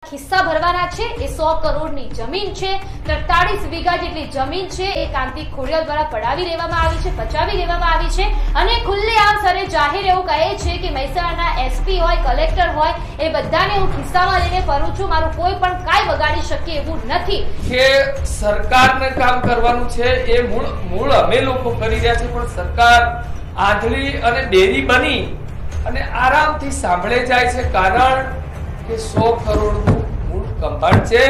ખિસ્સા ભરવાના છે એ 100 કરોડની જમીન છે, 43 વીઘા જેટલી જમીન છે એ કાંતિ ખોડિયાર દ્વારા પડાવી લેવામાં આવી છે, પચાવી લેવામાં આવી છે અને ખુલ્લેઆમ સરે જાહેર એવું કહે છે કે મહેસાણાના એસપી હોય, કલેક્ટર હોય એ બધાને હું ખિસ્સામાં લઈને ફરું છું, મારું કોઈ પણ કાંઈ બગાડી શકે એવું નથી. કે સરકારને કામ કરવાનું છે એ મૂળ અમે લોકો કરી રહ્યા છે, પણ સરકાર આંધળી અને ડેરી બની અને આરામથી સાંભળે જાય છે, કારણ કે 100 કરોડનું મૂળ કૌભાંડ છે.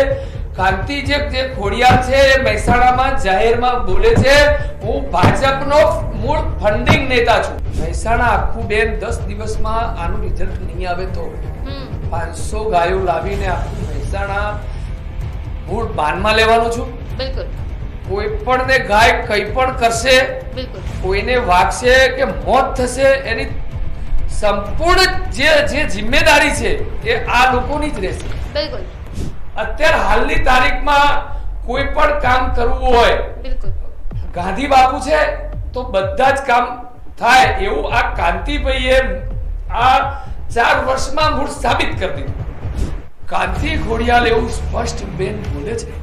કાંતિ જે ખોડિયાર છે એ મહેસાણામાં જાહેરમાં બોલે છે, હું ભાજપનો મૂળ ફંડિંગ નેતા છું. મહેસાણા આખું બેન 10 દિવસમાં આનું રિઝલ્ટ નહીં આવે તો 500 ગાયો લાવીને આખું મહેસાણા મૂળ બાનમાં લેવાનું છું. બિલકુલ. કોઈ પણ ને ગાય કઈ પણ કરશે, બિલકુલ, કોઈને વાગશે કે મોત થશે, એની સંપૂર્ણ જે જિમ્મેદારી છે એ આ લોકોની જ રહેશે. બિલકુલ. અત્યારે હાલની તારીખમાં કોઈ પણ કામ કરવું હોય, બિલકુલ, ગાંધી બાપુ છે તો બધા જ કામ થાય એવું આ કાંતિભાઈએ આ 4 વર્ષમાં મૂળ સાબિત કરી દીધું. કાંતિ ખોડિયાર એવું સ્પષ્ટ બેન બોલે છે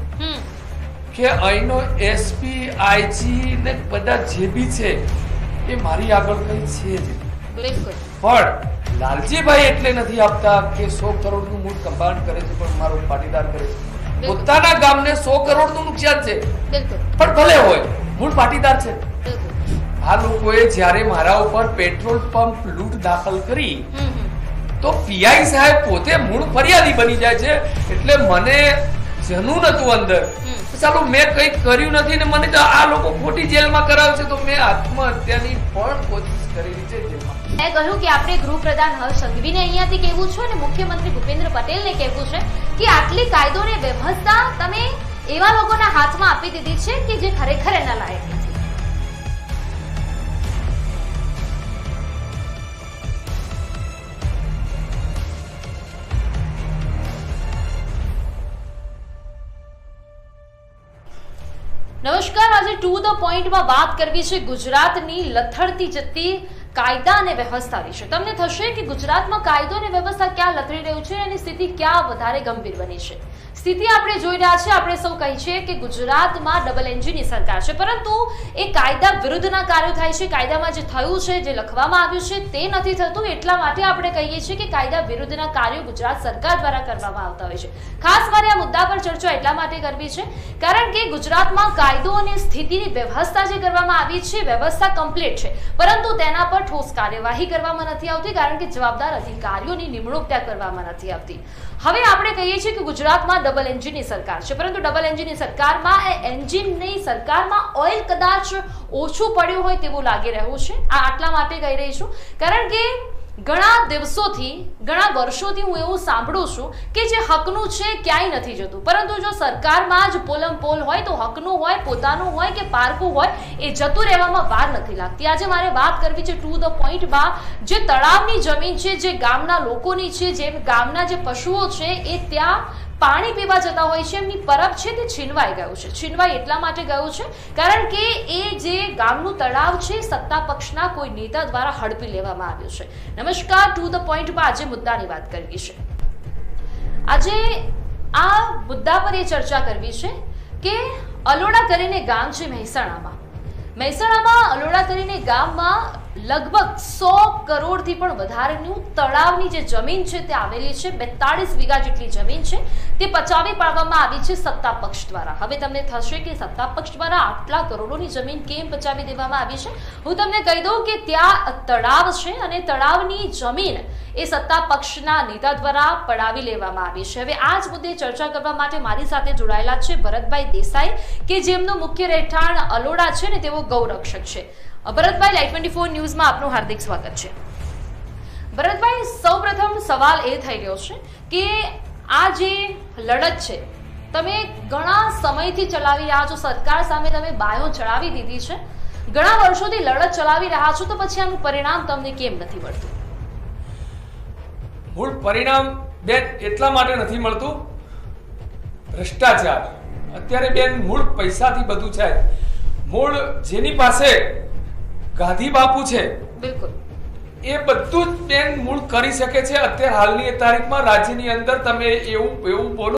કે અહીંનો એસપી, આઈજી ને બધા જે બી છે એ મારી આગળ કઈ છે જ. બિલકુલ. પણ લાલજીભાઈ એટલે નથી આપતા કે 100 કરોડનું મૂળ કૌભાંડ કરે છે પણ મારો પાટીદાર કરે છે. પોતાના ગામને 100 કરોડનું નુકસાન છે પણ ભલે હોય, મૂળ પાટીદાર છે. આ લોકોએ જ્યારે મારા ઉપર પેટ્રોલ પંપ લૂંટ દાખલ કરી તો પીઆઈ સાહેબ પોતે મૂળ ફરિયાદી બની જાય છે. એટલે મને જનું નતું અંદર, ચાલો મેં કંઈ કર્યું નથી ને મને તો આ લોકો ખોટી જેલમાં કરાવે છે, તો મેં આત્મહત્યાની પણ કોશિશ કરેલી છે જેલમાં. મેં કહ્યું કે આપણે ગૃહપ્રધાન હર્ષ સંઘવીને અહીંયાથી કહેવું છે અને મુખ્યમંત્રી ભૂપેન્દ્ર પટેલને કહેવું છે કે આટલી કાયદો ને વ્યવસ્થા તમે એવા લોકોના હાથમાં આપી દીધી છે કે જે ખરેખર એના લાયક નથી. નમસ્કાર, આજે ટુ ધ પોઈન્ટમાં વાત કરવી છે ગુજરાતની લથડતી જતી કાયદા અને વ્યવસ્થા વિશે. તમને થશે કે ગુજરાતમાં કાયદો અને વ્યવસ્થા ક્યાં લથડી રહ્યું છે અને સ્થિતિ ક્યાં વધારે ગંભીર બની છે. સ્થિતિ આપણે જોઈ રહ્યા છે, આપણે સૌ કહી છે કે ગુજરાતમાં ડબલ એન્જિનની સરકાર છે, પરંતુ એ કાયદા વિરુદ્ધના કાર્યો થાય છે. કાયદામાં જે થયું છે, જે લખવામાં આવ્યું છે તે નથી થતું, એટલા માટે આપણે કહીએ છીએ કે કાયદા વિરુદ્ધના કાર્યો ગુજરાત સરકાર દ્વારા કરવામાં આવતા હોય છે. ખાસ મારે આ મુદ્દા પર ચર્ચા એટલા માટે કરવી છે કારણ કે ગુજરાતમાં કાયદો અને સ્થિતિની વ્યવસ્થા જે કરવામાં આવી છે, વ્યવસ્થા કમ્પ્લીટ છે, પરંતુ તેના પર ઠોસ કાર્યવાહી કરવામાં નથી આવતી કારણ કે જવાબદાર અધિકારીઓની નિમણૂક ત્યાં કરવામાં નથી આવતી. હવે આપણે કહીએ છીએ કે ગુજરાતમાં ડબલ એન્જિનની સરકાર છે, પરંતુ ડબલ એન્જિનની સરકારમાં એ એન્જિનની સરકારમાં ઓઇલ કદાચ ઓછું પડ્યું હોય તેવું લાગી રહ્યું છે. આ આટલા માટે કહી રહી છું કારણ કે ઘણા દિવસોથી, ઘણા વર્ષોથી હું એવું સાંભળું છું કે જે હકનું છે ક્યાંય નથી જતું, પરંતુ જો સરકારમાં જ પોલમ પોલ હોય તો હકનું હોય, પોતાનું હોય કે પારકું હોય એ જતું રહેવામાં વાર નથી લાગતી. આજે મારે વાત કરવી છે ટુ ધ પોઈન્ટમાં, જે તળાવની જમીન છે, જે ગામના લોકોની છે, જે ગામના જે પશુઓ છે એ ત્યાં પાણી પીવા જતા હોય છે, એમની પરબ છે તે છીનવાઈ ગયું છે. છીનવાઈ એટલા માટે ગયું છે કારણ કે એ જે ગામનું તળાવ છે સત્તા પક્ષના કોઈ નેતા દ્વારા હડપી લેવામાં આવ્યું છે. નમસ્કાર, ટુ ધ પોઈન્ટમાં આજે મુદ્દાની વાત કરવી છે. આજે આ મુદ્દા પર એ ચર્ચા કરવી છે કે અલોડા કરીને ગામ છે મહેસાણામાં અલોડા કરીને ગામમાં લગભગ 100 કરોડથી પણ વધારેનું તળાવની જે જમીન છે તે આવેલી છે. 42 વીઘા જેટલી જમીન છે તે પચાવી પાડવામાં આવી છે સત્તા પક્ષ દ્વારા. હવે તમને થશે કે સત્તા પક્ષ દ્વારા આટલા કરોડોની જમીન કેમ પચાવી દેવામાં આવી છે. હું તમને કહી દઉં કે ત્યાં તળાવ છે અને તળાવની જમીન એ સત્તા પક્ષના નેતા દ્વારા પડાવી લેવામાં આવી છે. હવે આ જ મુદ્દે ચર્ચા કરવા માટે મારી સાથે જોડાયેલા છે ભરતભાઈ દેસાઈ કે જેમનું મુખ્ય રહેઠાણ અલોડા છે ને તેઓ ગૌરક્ષક છે. ભરતભાઈ, લાઈવ 24 ન્યૂઝમાં આપનું હાર્દિક સ્વાગત છે. ભરતભાઈ, સૌપ્રથમ સવાલ એ થઈ રહ્યો છે કે આ જે લડત છે તમે ઘણા સમયથી ચલાવી રહ્યા છો, સરકાર સામે તમે બાયો ચડાવી દીધી છે, ઘણા વર્ષોથી લડત ચલાવી રહ્યા છો, તો પછી આનું પરિણામ તમને કેમ નથી મળતું? મૂળ પરિણામ બેન એટલા માટે નથી મળતું, ભ્રષ્ટાચાર. અત્યારે બેન મૂળ પૈસાથી બધું છે. મૂળ જેની પાસે ગાંધી બાપુ છે, બિલકુલ, એ બધું જ બેન મૂળ કરી શકે છે અત્યારે હાલની તારીખમાં રાજ્યની અંદર તમે એવું બોલો